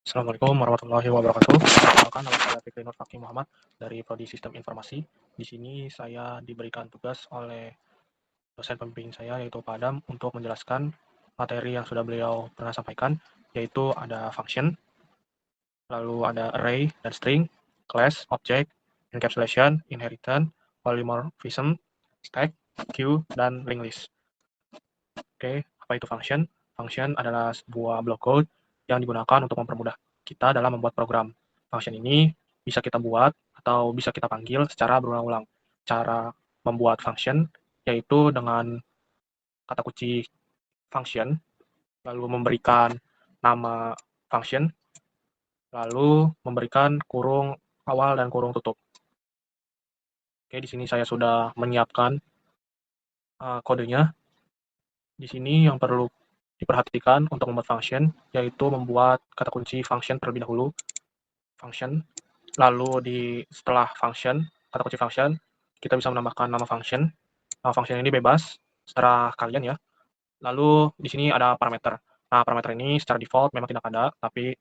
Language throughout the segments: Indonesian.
Assalamualaikum warahmatullahi wabarakatuh. Perkenalkan, nama saya Fikri Nur Fakih Muhammad dari Prodi Sistem Informasi. Di sini saya diberikan tugas oleh dosen pembimbing saya, yaitu Pak Adam, untuk menjelaskan materi yang sudah beliau pernah sampaikan, yaitu ada function, lalu ada array dan string, class, object, encapsulation, inheritance, polymorphism, stack, queue, dan linked list. Oke, apa itu function? Function adalah sebuah block code yang digunakan untuk mempermudah kita dalam membuat program. Function ini bisa kita buat atau bisa kita panggil secara berulang-ulang. Cara membuat function yaitu dengan kata kunci function, lalu memberikan nama function, lalu memberikan kurung awal dan kurung tutup. Oke, di sini saya sudah menyiapkan kodenya. Di sini yang perlu diperhatikan untuk membuat function, yaitu membuat kata kunci function terlebih dahulu, function, lalu setelah function, kata kunci function, kita bisa menambahkan nama function. Nama function ini bebas, secara kalian ya. Lalu di sini ada parameter. Nah, parameter ini secara default memang tidak ada, tapi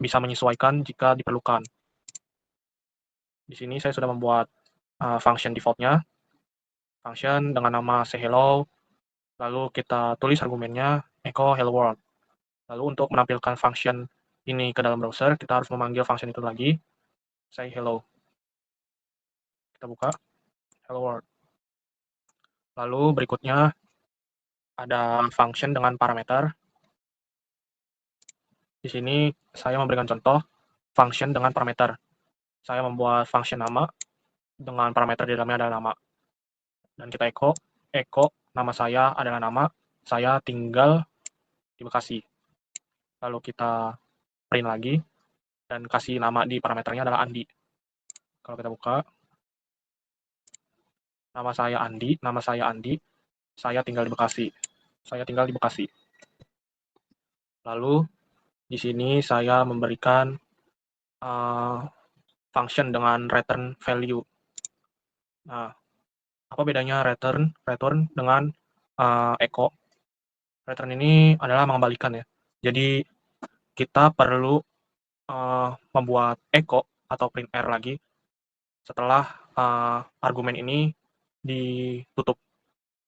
bisa menyesuaikan jika diperlukan. Di sini saya sudah membuat function defaultnya, function dengan nama sayHello, lalu kita tulis argumennya echo hello world. Lalu untuk menampilkan function ini ke dalam browser, kita harus memanggil function itu lagi, say hello. Kita buka, hello world. Lalu berikutnya ada function dengan parameter. Di sini saya memberikan contoh function dengan parameter. Saya membuat function nama dengan parameter di dalamnya adalah nama. Dan kita echo nama saya adalah nama, saya tinggal di Bekasi. Lalu kita print lagi, dan kasih nama di parameternya adalah Andi. Kalau kita buka, nama saya Andi, saya tinggal di Bekasi. Saya tinggal di Bekasi. Lalu di sini saya memberikan function dengan return value. Nah, apa bedanya return dengan echo? Return ini adalah mengembalikan ya. Jadi kita perlu membuat echo atau print R lagi setelah argumen ini ditutup.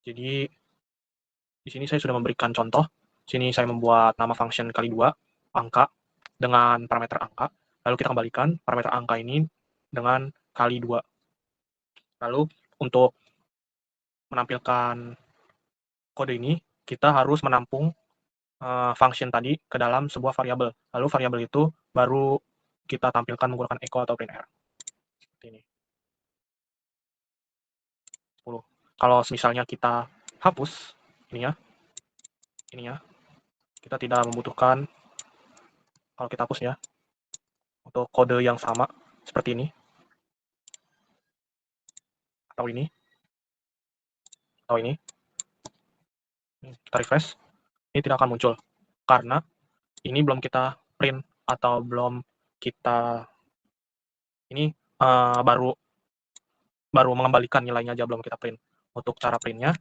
Jadi di sini saya sudah memberikan contoh. Sini saya membuat nama function kali 2 angka dengan parameter angka. Lalu kita kembalikan parameter angka ini dengan kali 2. Lalu untuk menampilkan kode ini, kita harus menampung function tadi ke dalam sebuah variabel. Lalu variabel itu baru kita tampilkan menggunakan echo atau print R. Seperti ini. 10. Kalau misalnya kita hapus ini ya, kita tidak membutuhkan, kalau kita hapus ya, untuk kode yang sama seperti ini, atau ini, kita refresh, ini tidak akan muncul karena ini belum kita print atau belum kita ini baru mengembalikan nilainya aja, belum kita print. Untuk cara printnya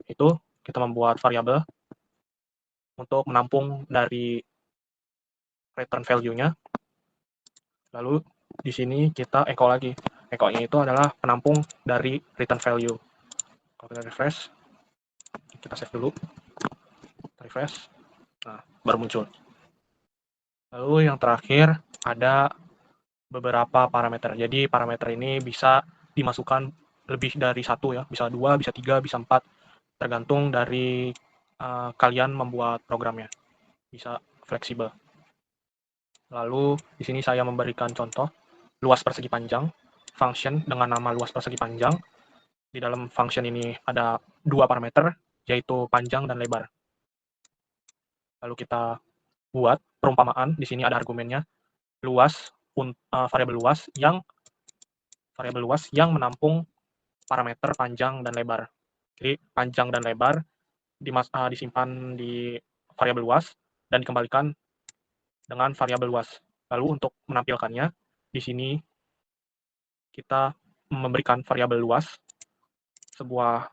itu kita membuat variabel untuk menampung dari return value-nya. Lalu di sini kita echo lagi. Echo-nya itu adalah penampung dari return value. Kalau kita refresh, kita save dulu. Kita refresh. Nah, baru muncul. Lalu yang terakhir ada beberapa parameter. Jadi parameter ini bisa dimasukkan lebih dari satu ya, bisa 2, bisa 3, bisa 4, tergantung dari kalian membuat programnya. Bisa fleksibel. Lalu di sini saya memberikan contoh luas persegi panjang, function dengan nama luas persegi panjang. Di dalam function ini ada 2 parameter, yaitu panjang dan lebar. Lalu kita buat perumpamaan, di sini ada argumennya, luas, variabel luas yang menampung parameter panjang dan lebar. Jadi panjang dan lebar disimpan di variabel luas dan dikembalikan dengan variabel luas. Lalu untuk menampilkannya, di sini kita memberikan variabel luas, sebuah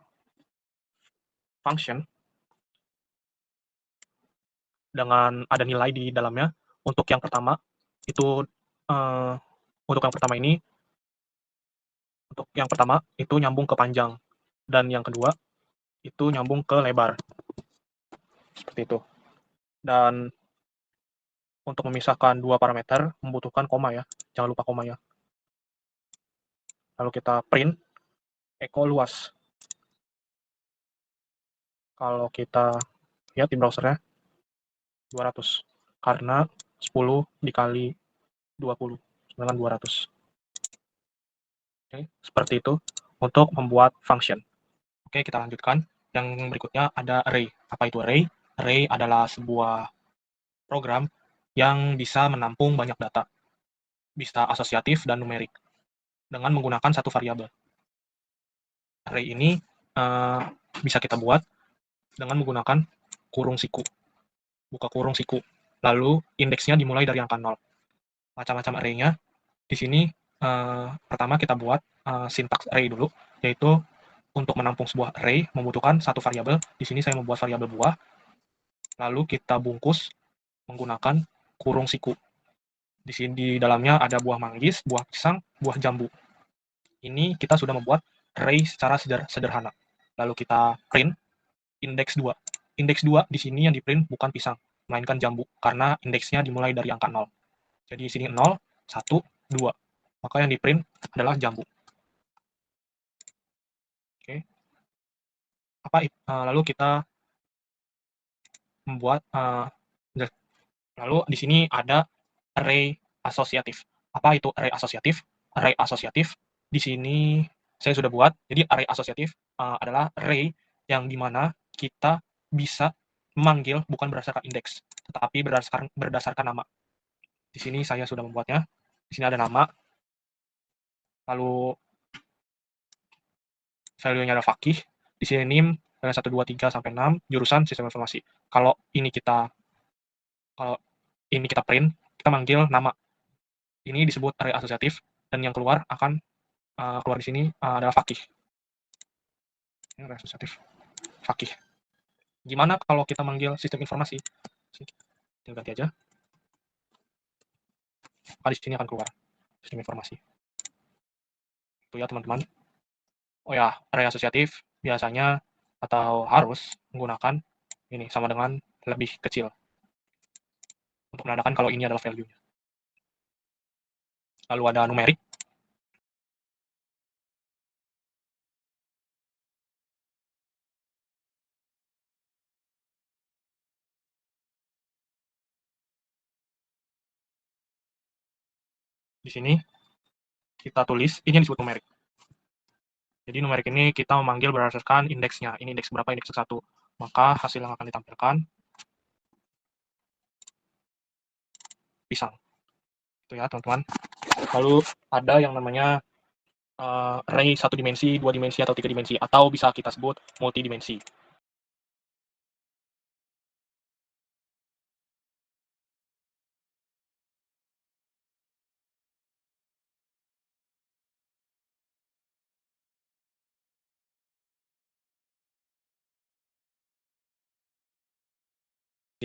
function dengan ada nilai di dalamnya Untuk yang pertama itu untuk yang pertama ini nyambung ke panjang, dan yang kedua itu nyambung ke lebar, seperti itu. Dan untuk memisahkan dua parameter membutuhkan koma ya, jangan lupa koma ya. Lalu kita print echo luas. Kalau kita lihat di browsernya 200, karena 10 dikali 20 dengan 200. Oke, seperti itu untuk membuat function. Oke, kita lanjutkan. Yang berikutnya ada array. Apa itu array? Array adalah sebuah program yang bisa menampung banyak data, bisa asosiatif dan numerik, dengan menggunakan satu variabel. Array ini bisa kita buat dengan menggunakan kurung siku. Buka kurung siku. Lalu indeksnya dimulai dari angka 0. Macam-macam array-nya. Di sini pertama kita buat sintaks array dulu, yaitu untuk menampung sebuah array membutuhkan satu variabel. Di sini saya membuat variabel buah. Lalu kita bungkus menggunakan kurung siku. Di sini di dalamnya ada buah manggis, buah pisang, buah jambu. Ini kita sudah membuat array secara sederhana. Lalu kita print indeks 2. Indeks 2 di sini yang di-print bukan pisang, melainkan jambu, karena indeksnya dimulai dari angka 0. Jadi di sini 0, 1, 2. Maka yang di-print adalah jambu. Oke. Lalu kita membuat lalu di sini ada array asosiatif. Apa itu array asosiatif? Array asosiatif di sini saya sudah buat. Jadi array asosiatif adalah array yang dimana kita bisa memanggil bukan berdasarkan indeks, tetapi berdasarkan nama. Di sini saya sudah membuatnya. Di sini ada nama. Lalu value-nya ada fakih. Di sini nim dari 1, 2, 3 sampai 6, jurusan sistem informasi. Kalau ini kita print, kita manggil nama. Ini disebut array asosiatif, dan yang keluar akan keluar di sini adalah fakih. Ini array asosiatif fakih. Gimana kalau kita manggil sistem informasi? Tinggal ganti aja. Di sini akan keluar sistem informasi. Itu ya teman-teman. Oh ya, array asosiatif biasanya atau harus menggunakan ini sama dengan lebih kecil untuk menandakan kalau ini adalah value-nya. Lalu ada numerik. Di sini kita tulis, ini yang disebut numerik. Jadi numerik ini kita memanggil berdasarkan indeksnya. Ini indeks berapa, indeks 1. Maka hasil yang akan ditampilkan pisang. Itu ya teman-teman. Lalu ada yang namanya array 1 dimensi, 2 dimensi, atau 3 dimensi, atau bisa kita sebut multidimensi.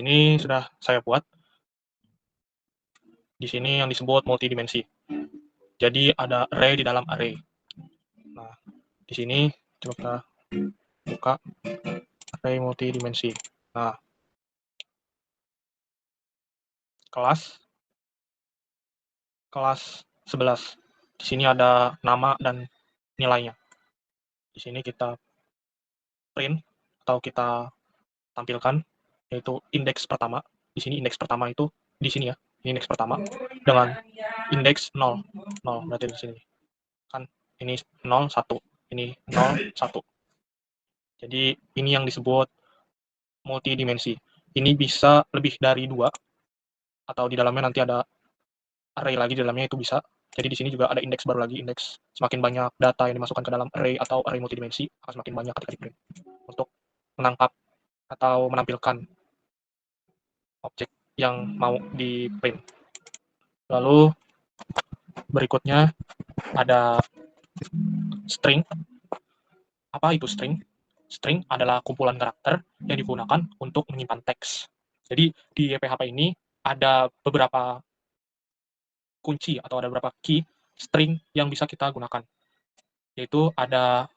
Ini sudah saya buat. Di sini yang disebut multidimensi. Jadi ada array di dalam array. Nah, di sini coba kita buka array multidimensi. Nah, kelas 11. Di sini ada nama dan nilainya. Di sini kita print atau kita tampilkan yaitu indeks pertama. Di sini indeks pertama itu di sini ya. Ini indeks pertama dengan indeks 0. 0 berarti di sini. Kan ini 0 1, ini 0 1. Jadi ini yang disebut multidimensi. Ini bisa lebih dari 2 atau di dalamnya nanti ada array lagi di dalamnya, itu bisa. Jadi di sini juga ada indeks baru lagi, indeks semakin banyak data yang dimasukkan ke dalam array atau array multidimensi akan semakin banyak ketika di-print untuk menangkap atau menampilkan objek yang mau di-print. Lalu berikutnya ada string. Apa itu string? String adalah kumpulan karakter yang digunakan untuk menyimpan teks. Jadi di PHP ini ada beberapa kunci atau ada beberapa key string yang bisa kita gunakan, yaitu ada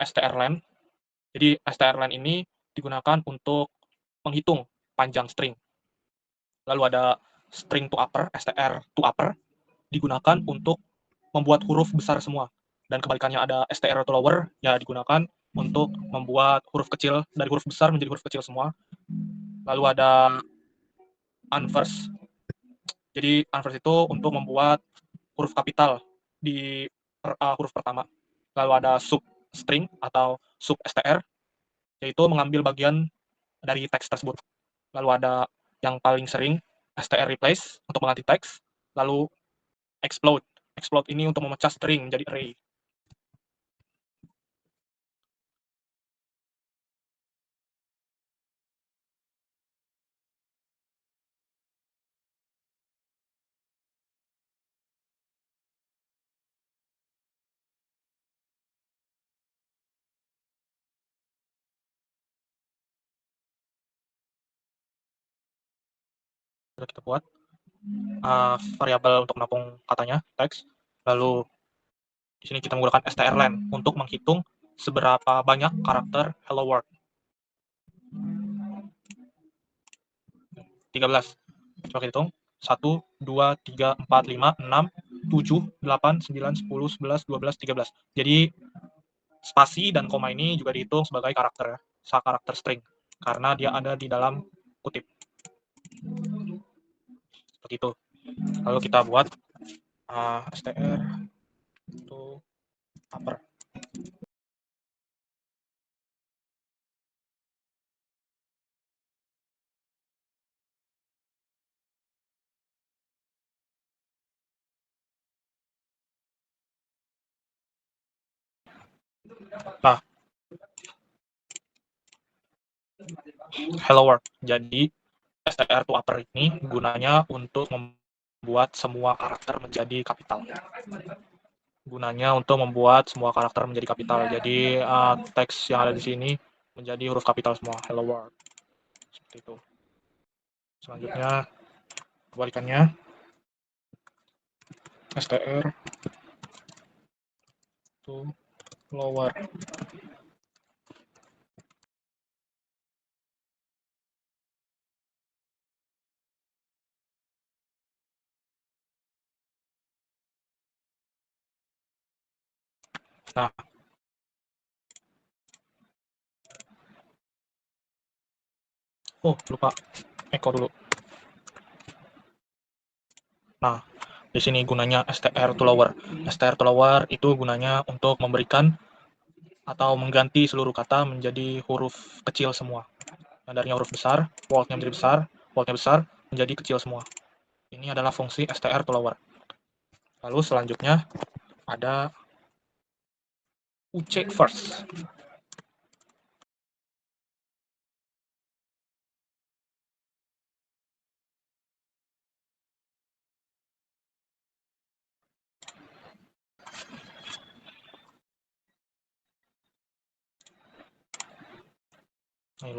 strlen. Jadi strlen ini digunakan untuk menghitung panjang string. Lalu ada string to upper, str to upper, digunakan untuk membuat huruf besar semua. Dan kebalikannya ada str to lower, ya digunakan untuk membuat huruf kecil dari huruf besar menjadi huruf kecil semua. Lalu ada unverse. Jadi unverse itu untuk membuat huruf kapital di huruf pertama. Lalu ada substring atau substr, yaitu mengambil bagian dari teks tersebut. Lalu ada yang paling sering str replace untuk mengganti teks. Lalu explode. Explode ini untuk memecah string menjadi array. Sudah kita buat variabel untuk menampung katanya, teks. Lalu di sini kita menggunakan strlen untuk menghitung seberapa banyak karakter hello world. 13. Coba kita hitung. 1, 2, 3, 4, 5, 6, 7, 8, 9, 10, 11, 12, 13. Jadi spasi dan koma ini juga dihitung sebagai karakter, karakter string, karena dia ada di dalam kutip. Seperti itu. Lalu kita buat str to upper. Nah, hello world. Jadi str to upper ini gunanya untuk membuat semua karakter menjadi kapital. Gunanya untuk membuat semua karakter menjadi kapital. Jadi teks yang ada di sini menjadi huruf kapital semua. Hello world. Seperti itu. Selanjutnya kebalikannya str to lower. Nah, lupa echo dulu. Nah, di sini gunanya str to lower. Str to lower itu gunanya untuk memberikan atau mengganti seluruh kata menjadi huruf kecil semua. Yang darinya huruf besar, world-nya menjadi besar, world-nya besar menjadi kecil semua. Ini adalah fungsi str to lower. Lalu selanjutnya ada UC first.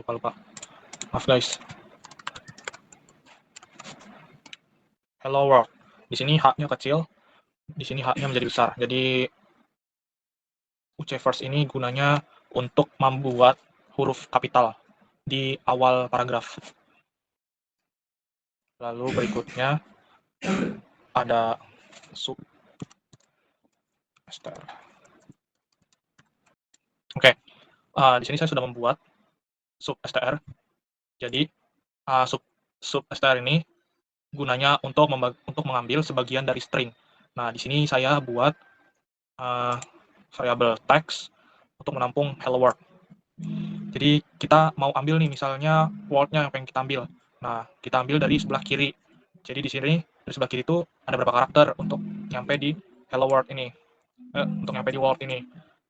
Lupa. Maaf guys. Hello world. Di sini H-nya kecil, di sini H-nya menjadi besar. Jadi UC first ini gunanya untuk membuat huruf kapital di awal paragraf. Lalu berikutnya ada sub str. Oke, di sini saya sudah membuat sub str. Jadi sub str ini gunanya untuk mengambil sebagian dari string. Nah, di sini saya buat variabel text untuk menampung hello world. Jadi kita mau ambil nih misalnya world-nya yang pengen kita ambil. Nah, kita ambil dari sebelah kiri. Jadi di sini dari sebelah kiri itu ada berapa karakter untuk nyampe di hello world ini. Untuk nyampe di world ini.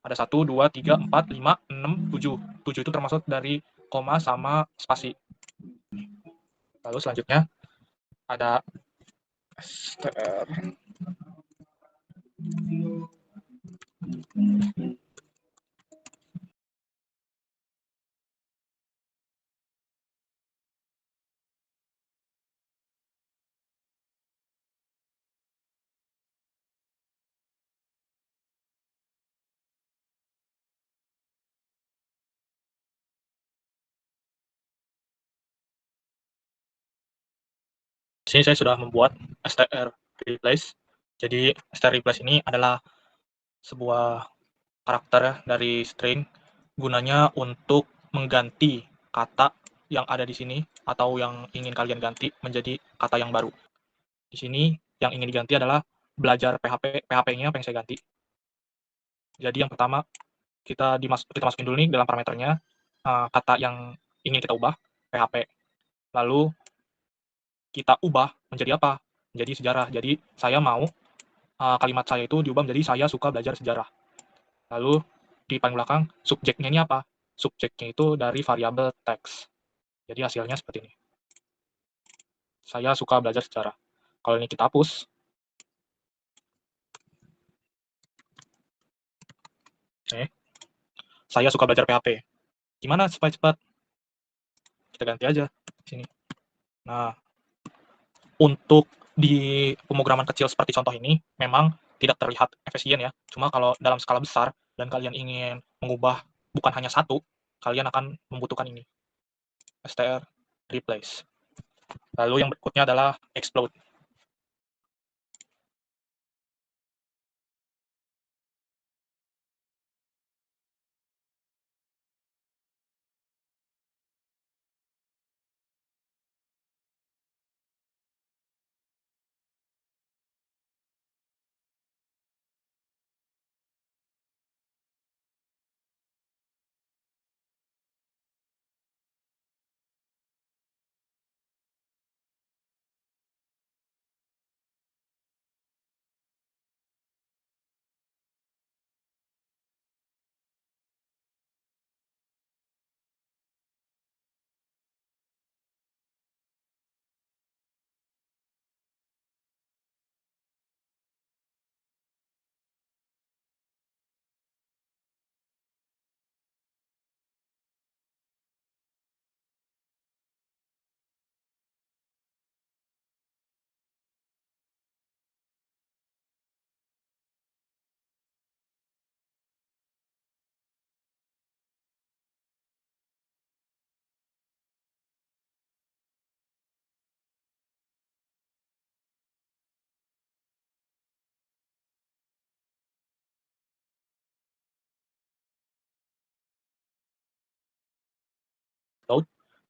Ada 1, 2, 3, 4, 5, 6, 7. 7 itu termasuk dari koma sama spasi. Lalu selanjutnya ada str. Di sini saya sudah membuat str replace. Jadi str replace ini adalah sebuah karakter dari string, gunanya untuk mengganti kata yang ada di sini atau yang ingin kalian ganti menjadi kata yang baru. Di sini yang ingin diganti adalah belajar PHP, PHP-nya pengen saya ganti. Jadi yang pertama kita masukin dulu nih dalam parameternya kata yang ingin kita ubah, PHP. Lalu kita ubah menjadi apa? Menjadi sejarah. Jadi saya mau kalimat saya itu diubah menjadi saya suka belajar sejarah. Lalu di paling belakang subjeknya ini apa? Subjeknya itu dari variabel teks. Jadi hasilnya seperti ini. Saya suka belajar sejarah. Kalau ini kita hapus, saya suka belajar PHP. Gimana supaya cepat? Kita ganti aja di sini. Nah, untuk di pemrograman kecil seperti contoh ini, memang tidak terlihat efisien ya. Cuma kalau dalam skala besar dan kalian ingin mengubah bukan hanya satu, kalian akan membutuhkan ini. str replace. Lalu yang berikutnya adalah explode.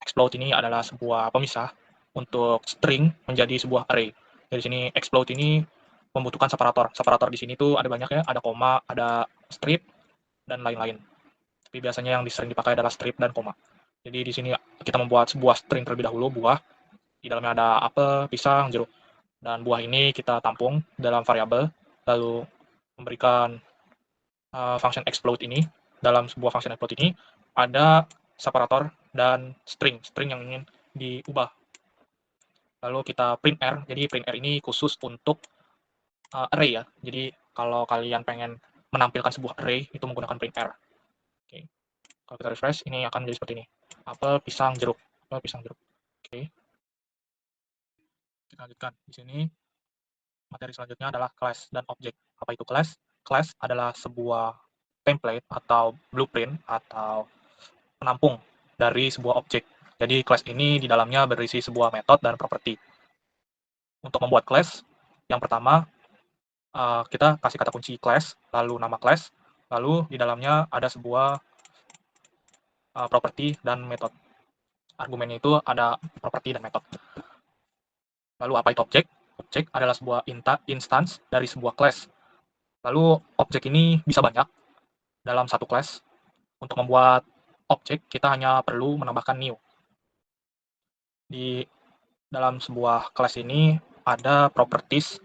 Explode ini adalah sebuah pemisah untuk string menjadi sebuah array. Dari sini explode ini membutuhkan separator. Separator di sini tuh ada banyak ya, ada koma, ada strip, dan lain-lain. Tapi biasanya yang sering dipakai adalah strip dan koma. Jadi di sini kita membuat sebuah string terlebih dahulu, buah. Di dalamnya ada apel, pisang, jeruk. Dan buah ini kita tampung dalam variabel, lalu memberikan function explode ini. Dalam sebuah function explode ini ada separator dan string yang ingin diubah. Lalu kita print r. Jadi print r ini khusus untuk array ya. Jadi kalau kalian pengen menampilkan sebuah array itu menggunakan print r. Oke. Kalau kita refresh ini akan menjadi seperti ini. Apel, pisang, jeruk. Apel, pisang, jeruk. Oke. Kita lanjutkan. Di sini materi selanjutnya adalah class dan object. Apa itu class? Class adalah sebuah template atau blueprint atau penampung dari sebuah objek. Jadi class ini di dalamnya berisi sebuah metode dan properti. Untuk membuat class, yang pertama kita kasih kata kunci class, lalu nama class, lalu di dalamnya ada sebuah properti dan metode. Argumennya itu ada properti dan metode. Lalu apa itu objek? Objek adalah sebuah instance dari sebuah class. Lalu objek ini bisa banyak dalam satu class. Untuk membuat objek, kita hanya perlu menambahkan new. Di dalam sebuah kelas ini ada properties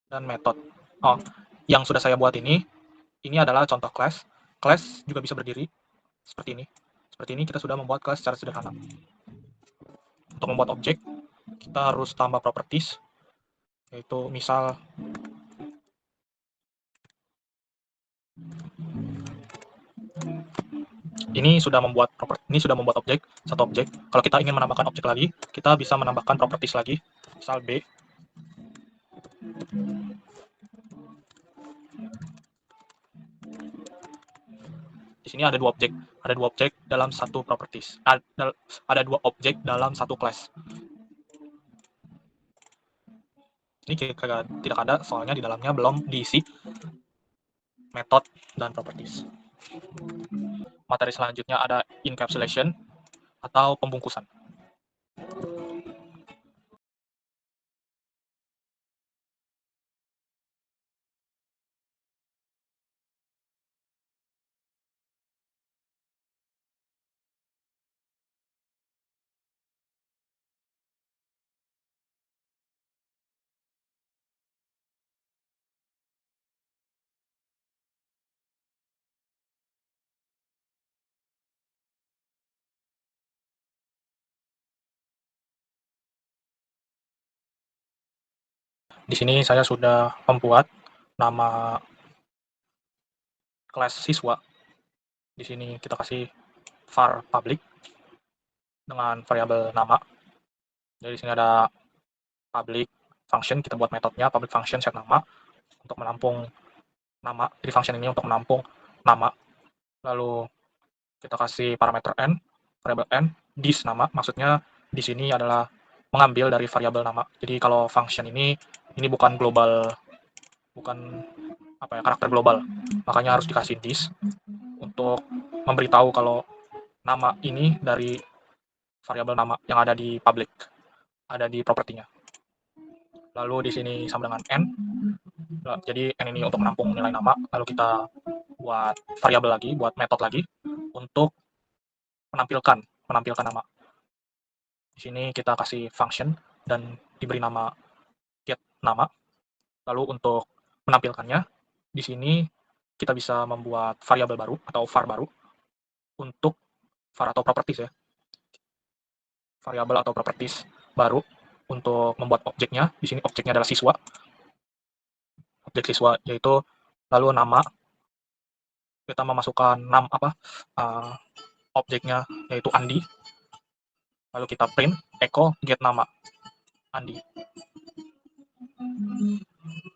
dan method. Oh, yang sudah saya buat ini adalah contoh kelas. Kelas juga bisa berdiri seperti ini. Seperti ini kita sudah membuat kelas secara sederhana. Untuk membuat objek, kita harus tambah properties, yaitu misal ini sudah membuat objek, satu objek. Kalau kita ingin menambahkan objek lagi, kita bisa menambahkan properties lagi, misal B. Di sini ada dua objek dalam satu properties. Ada dua objek dalam satu class. Ini tidak ada, soalnya di dalamnya belum diisi method dan properties. Materi selanjutnya ada encapsulation atau pembungkusan. Di sini saya sudah membuat nama kelas siswa. Di sini kita kasih var public dengan variabel nama. Jadi di sini ada public function, kita buat metodenya public function set nama untuk menampung nama. Jadi function ini untuk menampung nama. Lalu kita kasih parameter n, variabel n, this nama, maksudnya di sini adalah mengambil dari variabel nama. Jadi kalau function ini bukan global, bukan karakter global, makanya harus dikasih this untuk memberitahu kalau nama ini dari variabel nama yang ada di public, ada di propertinya. Lalu di sini sama dengan n, jadi n ini untuk menampung nilai nama, lalu kita buat variabel lagi, buat metode lagi untuk menampilkan nama. Di sini kita kasih function dan diberi nama get nama. Lalu untuk menampilkannya, di sini kita bisa membuat variabel baru atau var baru untuk var atau properties ya. Variabel atau properties baru untuk membuat objeknya. Di sini objeknya adalah siswa. Objek siswa yaitu lalu nama. Kita memasukkan objeknya yaitu Andi. Lalu kita print echo get nama Andi.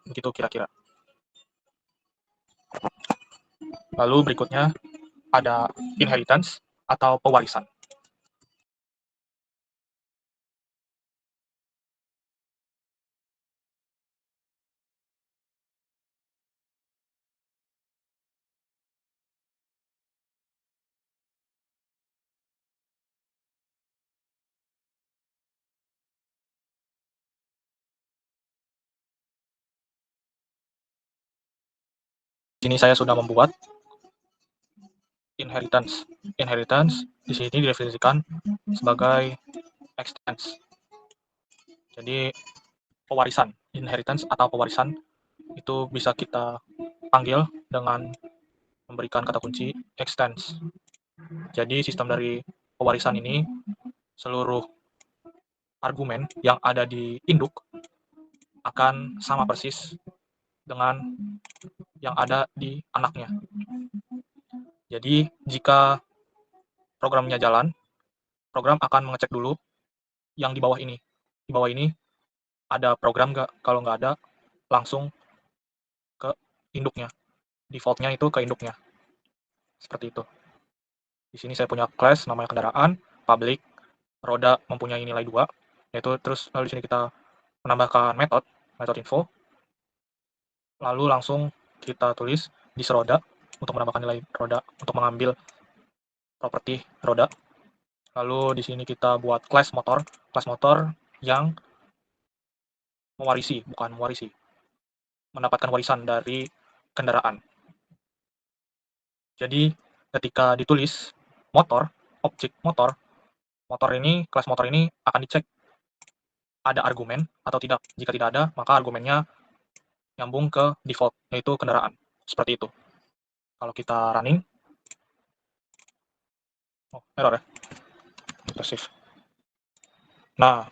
Begitu kira-kira. Lalu berikutnya ada inheritance atau pewarisan. Di sini saya sudah membuat inheritance. Inheritance di sini didefinisikan sebagai extents. Jadi pewarisan, inheritance atau pewarisan itu bisa kita panggil dengan memberikan kata kunci extends. Jadi sistem dari pewarisan ini seluruh argumen yang ada di induk akan sama persis dengan yang ada di anaknya. Jadi jika programnya jalan, program akan mengecek dulu yang di bawah ini. Di bawah ini ada program nggak? Kalau nggak ada, langsung ke induknya. Defaultnya itu ke induknya. Seperti itu. Di sini saya punya class namanya kendaraan, public, roda mempunyai nilai 2, yaitu terus lalu di sini kita menambahkan metode info, lalu langsung kita tulis this roda untuk menambahkan nilai roda, untuk mengambil properti roda. Lalu di sini kita buat class motor yang mendapatkan warisan dari kendaraan. Jadi ketika ditulis objek motor ini, kelas motor ini akan dicek ada argumen atau tidak. Jika tidak ada, maka argumennya nyambung ke default, yaitu kendaraan. Seperti itu. Kalau kita running, error ya. Kita save. Nah,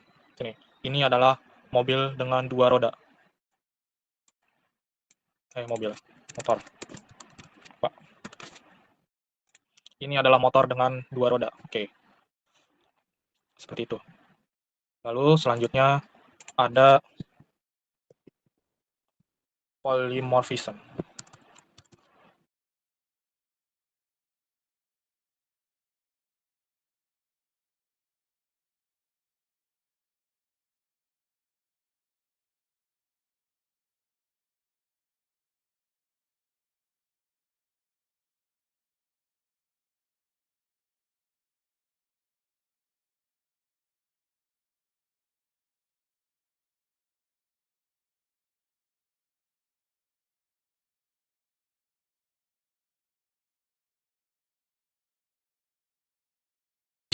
ini adalah mobil dengan 2 roda. Motor. Pak. Ini adalah motor dengan 2 roda. Oke. Seperti itu. Lalu selanjutnya ada polymorphism.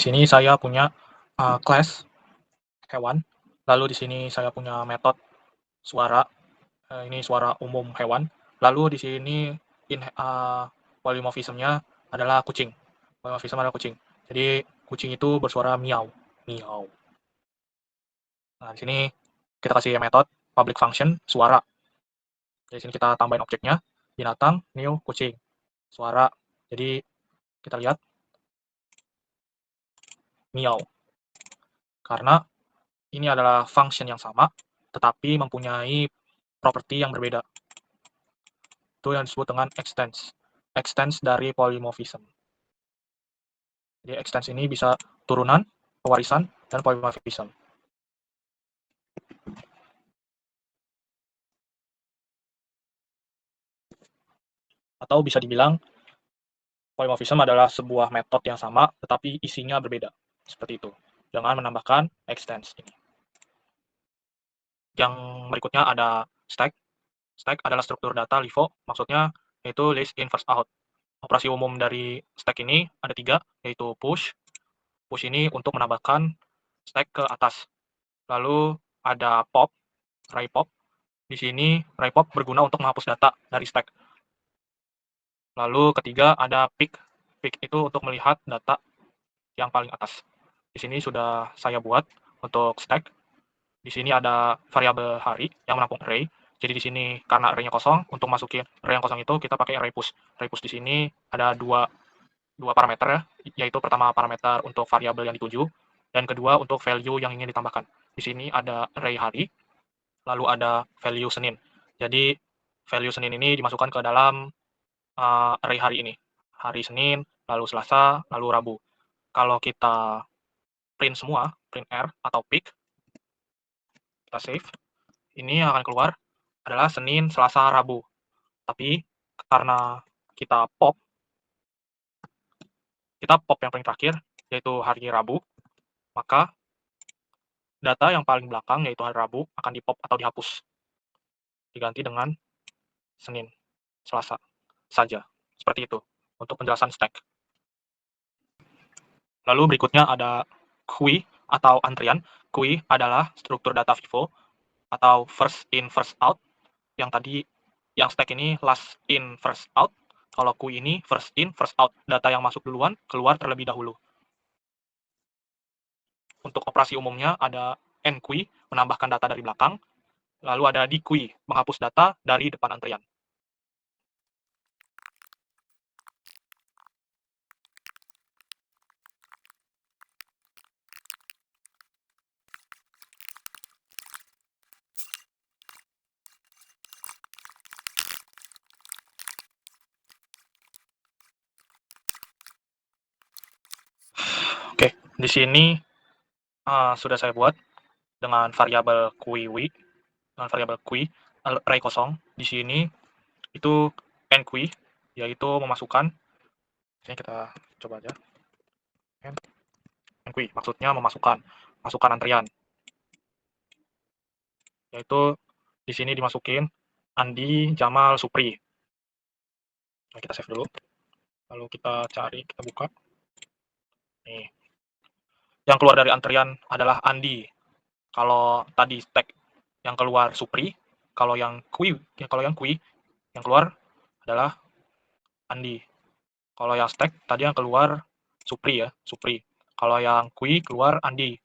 sini saya punya class hewan, lalu di sini saya punya metode suara, ini suara umum hewan, lalu di sini polymorphism-nya adalah kucing. Polymorphism adalah kucing. Jadi kucing itu bersuara miau, miau. Nah, di sini kita kasih metode public function suara. Di sini kita tambahin objeknya, binatang, new, kucing, suara. Jadi kita lihat miau. Karena ini adalah function yang sama, tetapi mempunyai properti yang berbeda. Itu yang disebut dengan extends. Extends dari polymorphism. Jadi extends ini bisa turunan, pewarisan, dan polymorphism. Atau bisa dibilang polymorphism adalah sebuah metode yang sama, tetapi isinya berbeda. Seperti itu. Dengan menambahkan extends ini. Yang berikutnya ada stack. Stack adalah struktur data LIFO, maksudnya yaitu list in first out. Operasi umum dari stack ini ada 3, yaitu push. Push ini untuk menambahkan stack ke atas. Lalu ada pop, array pop. Di sini array pop berguna untuk menghapus data dari stack. Lalu ketiga ada pick. Pick itu untuk melihat data yang paling atas. Di sini sudah saya buat untuk stack. Di sini ada variabel hari yang menampung array. Jadi di sini karena array-nya kosong, untuk masukin array yang kosong itu kita pakai array push. Array push di sini ada dua parameter ya, yaitu pertama parameter untuk variabel yang dituju, dan kedua untuk value yang ingin ditambahkan. Di sini ada array hari, lalu ada value Senin. Jadi value Senin ini dimasukkan ke dalam array hari ini. Hari Senin, lalu Selasa, lalu Rabu. Kalau kita print semua, print R atau pick, kita save, ini yang akan keluar adalah Senin, Selasa, Rabu. Tapi karena kita pop yang paling terakhir, yaitu hari Rabu, maka data yang paling belakang, yaitu hari Rabu, akan di-pop atau dihapus. Diganti dengan Senin, Selasa saja. Seperti itu untuk penjelasan stack. Lalu berikutnya ada queue atau antrian. Queue adalah struktur data FIFO atau first in first out. Yang tadi yang stack ini last in first out. Kalau queue ini first in first out. Data yang masuk duluan keluar terlebih dahulu. Untuk operasi umumnya ada enqueue, menambahkan data dari belakang. Lalu ada dequeue, menghapus data dari depan antrian. Oke, di sini sudah saya buat dengan variabel queue, array kosong. Di sini itu enqueue, yaitu memasukkan. Ini kita coba aja. Enqueue maksudnya masukkan antrian. Yaitu di sini dimasukin Andi, Jamal, Supri. Nah, kita save dulu. Lalu kita cari, kita buka. Nih. Yang keluar dari antrian adalah Andi. Kalau tadi stack yang keluar Supri, kalau yang queue yang keluar adalah Andi. Kalau yang stack tadi yang keluar Supri ya, Supri. Kalau yang queue keluar Andi.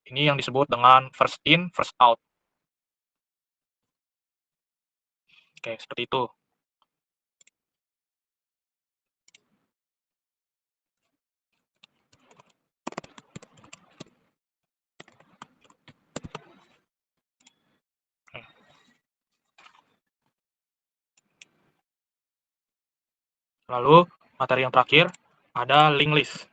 Ini yang disebut dengan first in, first out. Oke, seperti itu. Lalu materi yang terakhir ada linked list.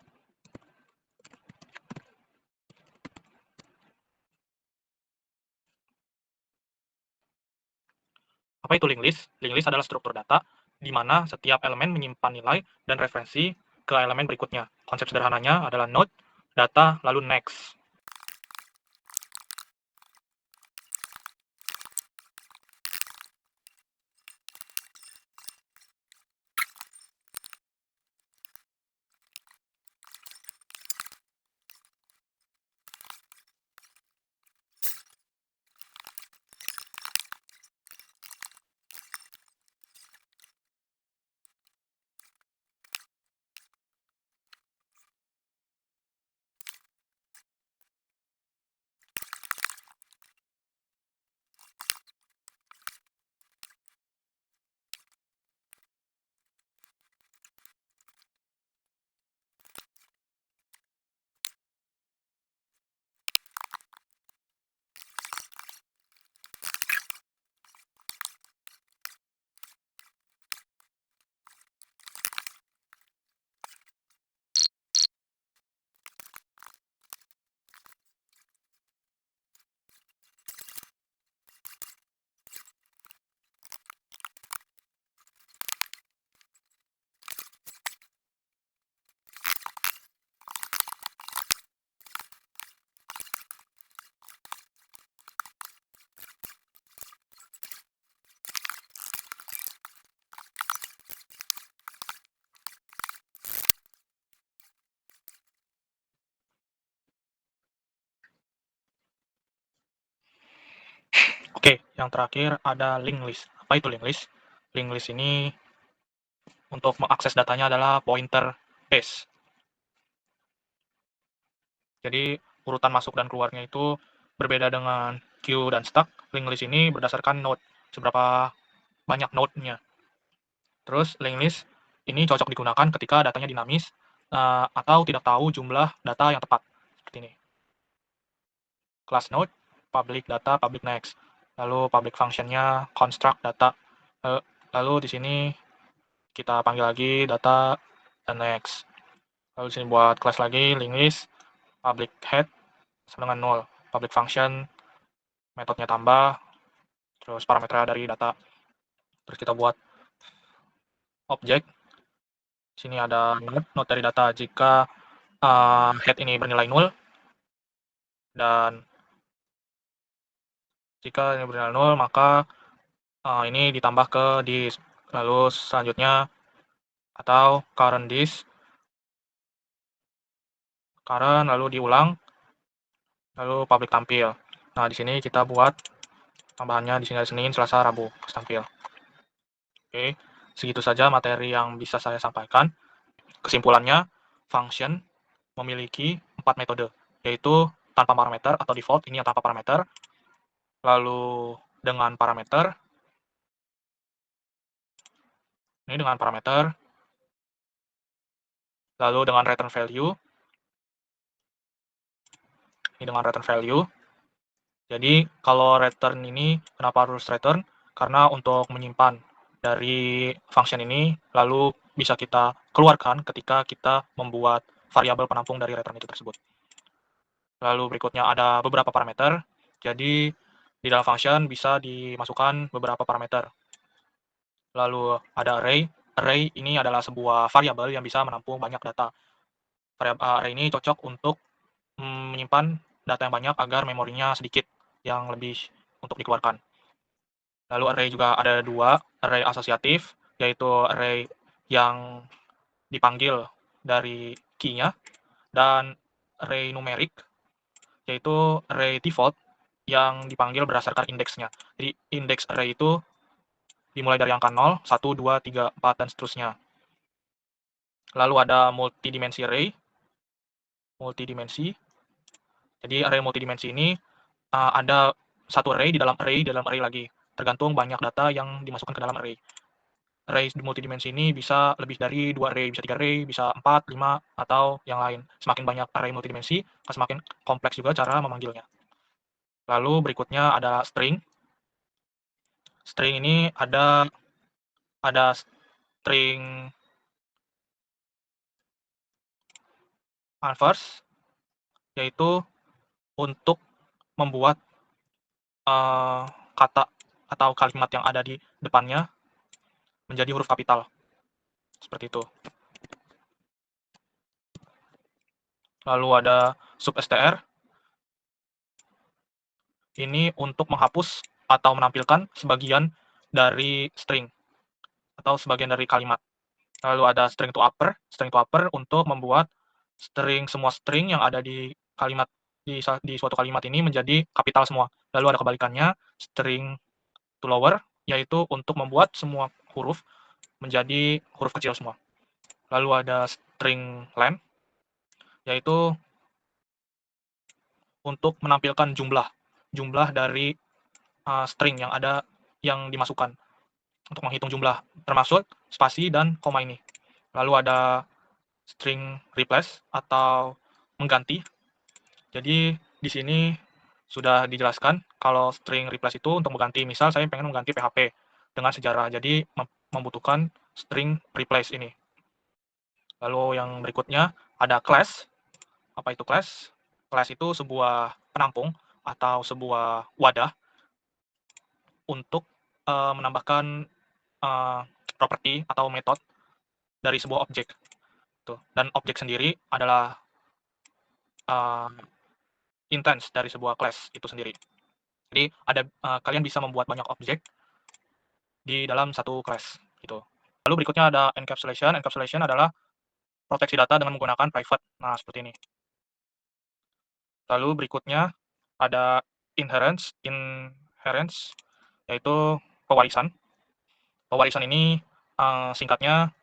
Apa itu linked list? Linked list adalah struktur data di mana setiap elemen menyimpan nilai dan referensi ke elemen berikutnya. Konsep sederhananya adalah node, data, lalu next. Oke, yang terakhir ada linked list. Apa itu linked list? Linked list ini untuk mengakses datanya adalah pointer base. Jadi urutan masuk dan keluarnya itu berbeda dengan queue dan stack. Linked list ini berdasarkan node, seberapa banyak node-nya. Terus linked list ini cocok digunakan ketika datanya dinamis atau tidak tahu jumlah data yang tepat. Seperti ini. Class node, public data, public next. Lalu public function-nya construct data. Lalu di sini kita panggil lagi data dan next. Lalu di sini buat kelas lagi linked list, public head sama dengan 0. Public function, metodenya tambah, terus parameternya dari data. Terus kita buat objek. Sini ada node dari data jika head ini bernilai 0 dan jika ini bernilai 0 maka ini ditambah ke disk. Lalu selanjutnya atau current disk, current lalu diulang, lalu public tampil. Nah, di sini kita buat tambahannya di sini ada Senin, Selasa, Rabu tampil. Oke, segitu saja materi yang bisa saya sampaikan. Kesimpulannya, function memiliki 4 metode, yaitu tanpa parameter atau default, ini yang tanpa parameter, lalu dengan parameter, ini dengan parameter, lalu dengan return value, ini dengan return value. Jadi kalau return ini kenapa harus return? Karena untuk menyimpan dari function ini lalu bisa kita keluarkan ketika kita membuat variabel penampung dari return itu tersebut. Lalu berikutnya ada beberapa parameter. Jadi di dalam function bisa dimasukkan beberapa parameter. Lalu ada array. Array ini adalah sebuah variabel yang bisa menampung banyak data. Array ini cocok untuk menyimpan data yang banyak agar memorinya sedikit yang lebih untuk dikeluarkan. Lalu array juga ada dua, array asosiatif, yaitu array yang dipanggil dari key-nya, dan array numerik, yaitu array default yang dipanggil berdasarkan indeksnya. Jadi indeks array itu dimulai dari angka 0, 1, 2, 3, 4, dan seterusnya. Lalu ada multidimensi array. Multidimensi. Jadi array multidimensi ini ada satu array di dalam array lagi. Tergantung banyak data yang dimasukkan ke dalam array. Array multidimensi ini bisa lebih dari 2 array, bisa 3 array, bisa 4, 5, atau yang lain. Semakin banyak array multidimensi, semakin kompleks juga cara memanggilnya. Lalu berikutnya ada string. String ini ada string unverse, yaitu untuk membuat kata atau kalimat yang ada di depannya menjadi huruf kapital. Seperti itu. Lalu ada substr. Ini untuk menghapus atau menampilkan sebagian dari string atau sebagian dari kalimat. Lalu ada string to upper. String to upper untuk membuat semua string yang ada di kalimat di suatu kalimat ini menjadi kapital semua. Lalu ada kebalikannya, string to lower, yaitu untuk membuat semua huruf menjadi huruf kecil semua. Lalu ada string length, yaitu untuk menampilkan jumlah dari string yang ada yang dimasukkan untuk menghitung jumlah, termasuk spasi dan koma ini. Lalu ada string replace atau mengganti. Jadi di sini sudah dijelaskan kalau string replace itu untuk mengganti. Misal saya pengen mengganti PHP dengan sejarah, jadi membutuhkan string replace ini. Lalu yang berikutnya ada class. Apa itu class? Class itu sebuah penampung atau sebuah wadah untuk menambahkan properti atau metode dari sebuah objek. Dan objek sendiri adalah instance dari sebuah class itu sendiri. Jadi ada kalian bisa membuat banyak objek di dalam satu class gitu. Lalu berikutnya ada encapsulation. Encapsulation adalah proteksi data dengan menggunakan private. Nah, seperti ini. Lalu berikutnya ada inheritance. inheritance, yaitu pewarisan. Pewarisan ini singkatnya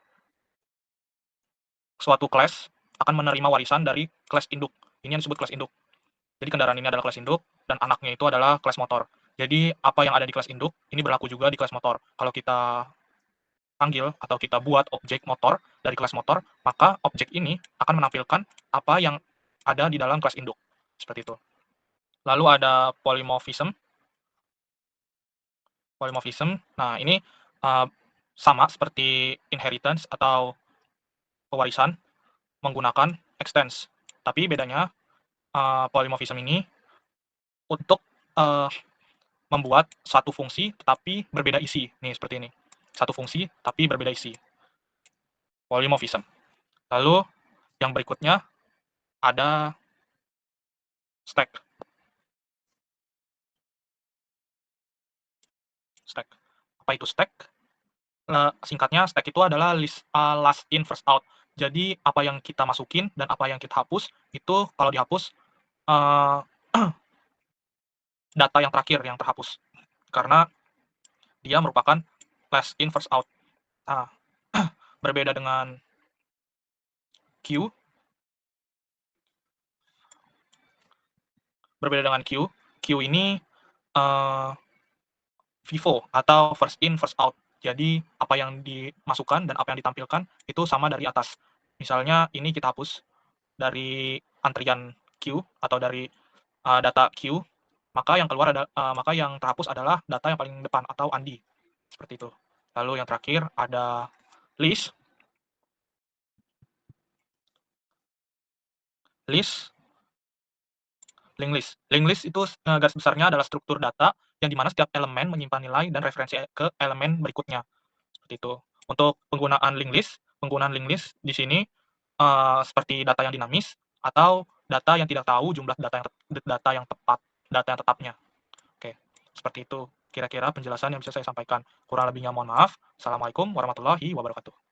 suatu kelas akan menerima warisan dari kelas induk. Ini yang disebut kelas induk. Jadi kendaraan ini adalah kelas induk dan anaknya itu adalah kelas motor. Jadi apa yang ada di kelas induk ini berlaku juga di kelas motor. Kalau kita panggil atau kita buat objek motor dari kelas motor, maka objek ini akan menampilkan apa yang ada di dalam kelas induk. Seperti itu. Lalu ada polymorphism. Polymorphism. Nah, ini sama seperti inheritance atau pewarisan menggunakan extends. Tapi bedanya polymorphism ini untuk membuat satu fungsi tetapi berbeda isi. Nih, seperti ini. Satu fungsi tapi berbeda isi. Polymorphism. Lalu yang berikutnya ada stack. Stack. Apa itu stack? Singkatnya, stack itu adalah last in first out. Jadi apa yang kita masukin dan apa yang kita hapus itu kalau dihapus data yang terakhir yang terhapus karena dia merupakan last in first out. Nah, berbeda dengan queue. Berbeda dengan queue. Queue ini FIFO atau first in first out. Jadi apa yang dimasukkan dan apa yang ditampilkan itu sama dari atas. Misalnya ini kita hapus dari antrian queue atau dari data queue, maka yang keluar maka yang terhapus adalah data yang paling depan atau andi. Seperti itu. Lalu yang terakhir ada list. Linked list. Linked list itu garis besarnya adalah struktur data yang dimana setiap elemen menyimpan nilai dan referensi ke elemen berikutnya. Seperti itu. Untuk penggunaan linked list di sini seperti data yang dinamis atau data yang tidak tahu jumlah data yang tepat, data yang tetapnya. Oke, seperti itu kira-kira penjelasan yang bisa saya sampaikan. Kurang lebihnya mohon maaf. Assalamualaikum warahmatullahi wabarakatuh.